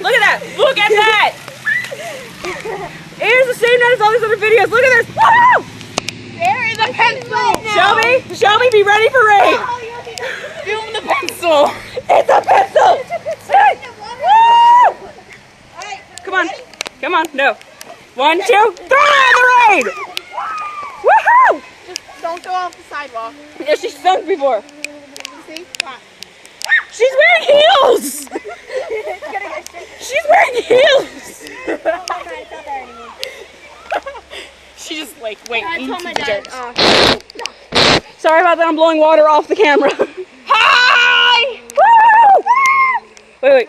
Look at that! Look at that! It is the same night as all these other videos. Look at this! Woo! There is a pencil! Shelby, be ready for rain! Film the pencil! It's a pencil! Woo! Come on, no. 1, 2, 3, the rain! Woohoo! Just don't go off the sidewalk. Yeah, she stunk before. See? She's wearing heels! She's wearing heels! She just like went I into told my the dad. dirt. Sorry about that, I'm blowing water off the camera. Hi! Woo! Wait.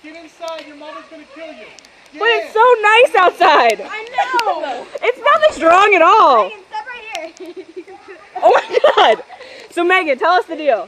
Get inside, your mama's gonna kill you. But it's so nice outside. I know. It's nothing strong at all. Megan, stop right here. Oh my god. So Megan, tell us the deal.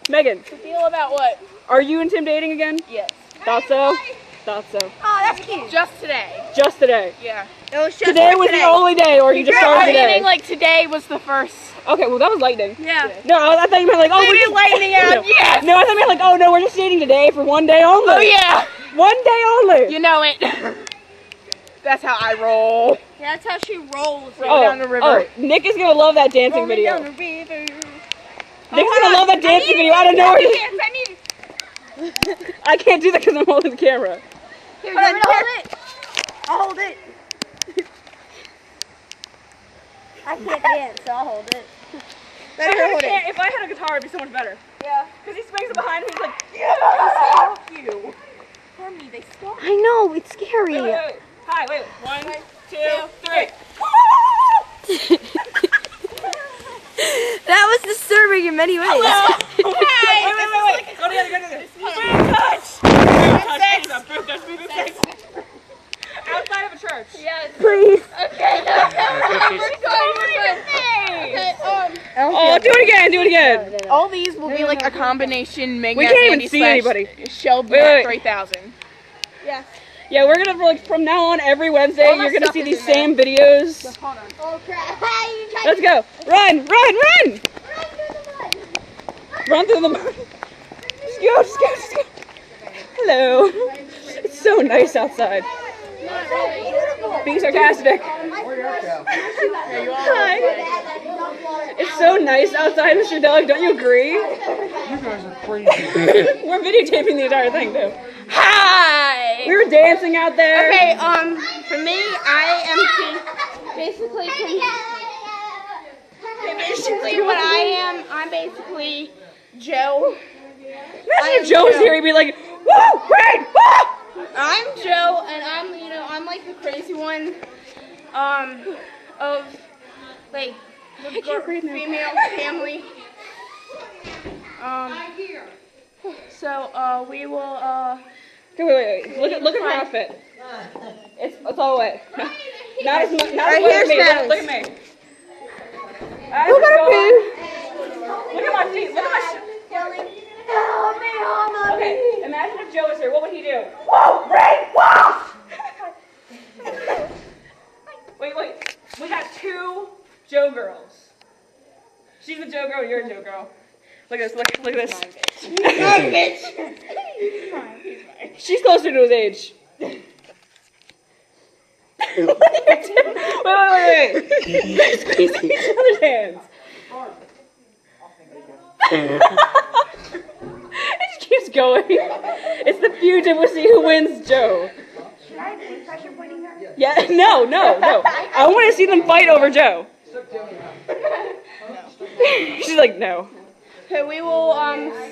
Megan, The deal about what? are you and Tim dating again? Yes. Thought so? Thought so. Oh, that's cute. Just today. Just today. Yeah. It was just Today was the only day, or you just started today? Meaning like today was the first. Okay, well that was lightning. Yeah. No, I thought you meant like, oh, we're Maybe just lightning out. No. Yes. No, I thought you meant like, oh no, we're just dating today for one day only. Oh yeah. One day only. You know it. That's how I roll. Yeah, that's how she rolls. Roll down the river. Oh, Nick is gonna love that dancing Rolling video. down the river. Nick's gonna love that dancing video. I don't know. I need I can't do that because I'm holding the camera. Here, you want me to hold it? I'll hold it. I can't dance, so I'll hold it. If I had a guitar, it'd be so much better. Yeah. Because he swings it behind me, he's like, Fuck you. For me, they stop. I know, it's scary. wait. Hi, wait. 1, 2, 3. That was disturbing in many ways. Wait. Go together. Boot touch. Outside of a church. Yes. Please. Okay, no. Oh, do it again. All these will be like a combination Meg We Nat can't even Mandy see slash anybody. Shelby Wait. 3000. Yeah, we're gonna, like, from now on, every Wednesday, All my you're gonna stuff see is these in there. same videos. Hold on. Oh, crap. You tried Let's go. Run! Run through the mud. Just go. Hello. It's so nice outside. Being sarcastic. Hi. It's so nice outside, Mr. Doug. Don't you agree? You guys are crazy. We're videotaping the entire thing, too. Hi! We were dancing out there. Okay, for me, I am basically what I am. I'm basically Joe. Imagine if Joe was here, he'd be like, woo, rain, woo! I'm Joe, and I'm like the crazy one, of like the female family. So we will Okay, wait. Look at her outfit. It's all wet. Not as much. Not as wet as me. Look at me. Look at her feet. Look at my feet. Look at my. Okay, imagine if Joe was here. What would he do? Whoa, rain, whoa! Wait. We got 2 Joe girls. She's a Joe girl. You're a Joe girl. Look at this. Look at this. She's closer to his age. Wait. Squeeze each other's hands. It just keeps going. It's the feud and we'll see who wins Joe. Should I be pressure pointing her? Yeah, no. I want to see them fight over Joe. She's like, no. Okay, we will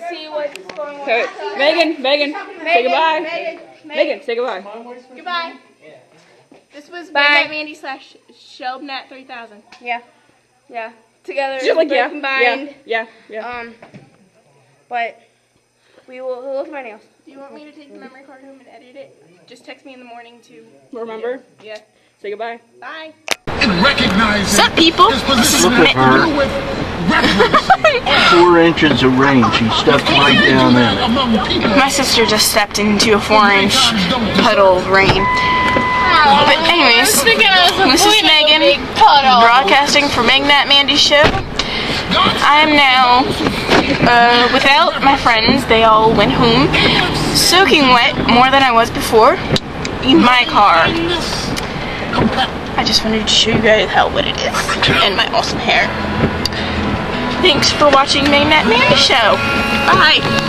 see what's going on. Okay, Megan, say goodbye. Megan, say goodbye. Goodbye. This was Bye. Mandy / Shelbnat 3000. Yeah. Yeah. Together, She's like, yeah, combined. yeah. But we will look at my nails. Do you want me to take the memory card home and edit it? Just text me in the morning to. Remember? Yeah. Say goodbye. Bye. What's up, people? Look at her. 4 inches of rain. She stepped right down in it. My sister just stepped into a 4-inch puddle of rain. But anyways, this is Megan, broadcasting for Meg Nat Mandy's show. I am now without my friends. They all went home. soaking wet more than I was before in my car. I just wanted to show you guys how wet it is and my awesome hair. Thanks for watching Magnat Mandy Show. Bye.